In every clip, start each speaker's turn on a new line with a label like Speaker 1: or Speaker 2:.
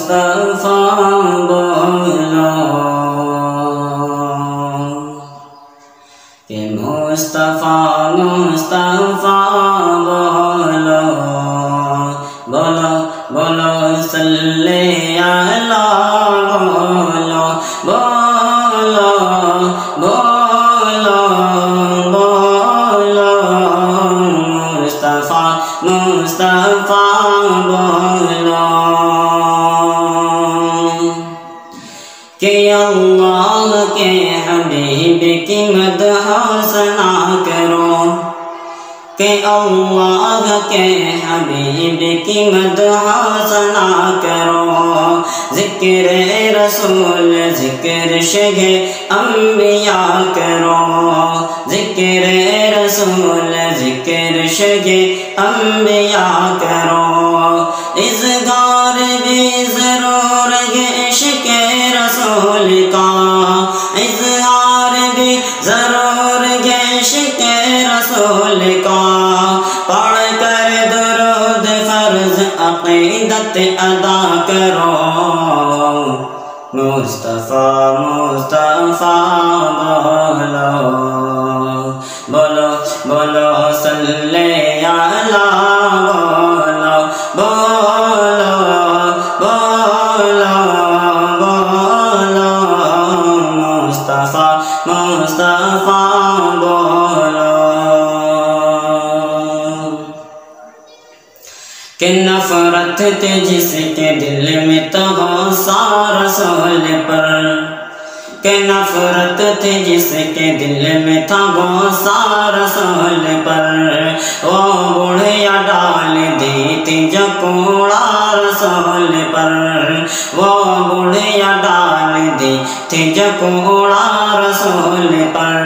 Speaker 1: মুস্তাফা বলো কে মুস্তাফা মুস্তাফা বলো বলো বলো সাল্লে আলা বলো বলো বলো বলো মুস্তাফা মুস্তাফা বলো کہ اللہ کے حبیب کی مدح ثنا کرو کہ اللہ کے حبیب کی مدح ثنا کرو ذکر رسول ذکر شہ انبیاء کرو ذکر رسول ذکر شہ انبیاء کرو اذکار بھی ضرور ہے عشق رسول کا اظہار بھی ضرور ہے عشق رسول کا پڑھ کر درود فرض عقیدت ادا کرو مصطفیٰ مصطفیٰ بولو بولو بولو صلی علی بولو بولو بولو بولو مصطفیٰ مصطفیٰ بولو کہ نفرت تھی جس کے دل میں تو رسول پر کہ نفرت تھی جس کے دل میں تھا غصہ رسول پر وہ بڑھیا ڈال دی تھی جو کوڑا رسول پر وہ بڑھیا ڈال دی تھی جو کوڑا رسول پر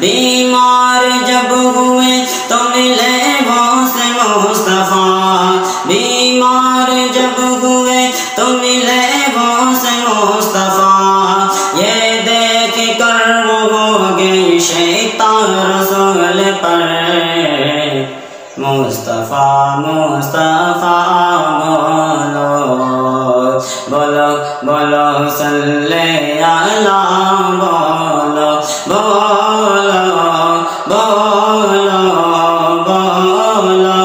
Speaker 1: بیمار جب ہوئے تو ملے وہ سے مصطفیٰ بیمار جب ہوئے تو ملے وہ سے مصطفیٰ یہ دیکھ کر وہ ہو گئی شیطان رسول پر مصطفیٰ مصطفیٰ بولو بولو بولو صلی علی بولو بولو بولو بولو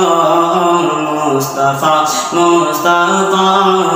Speaker 1: مصطفیٰ مصطفیٰ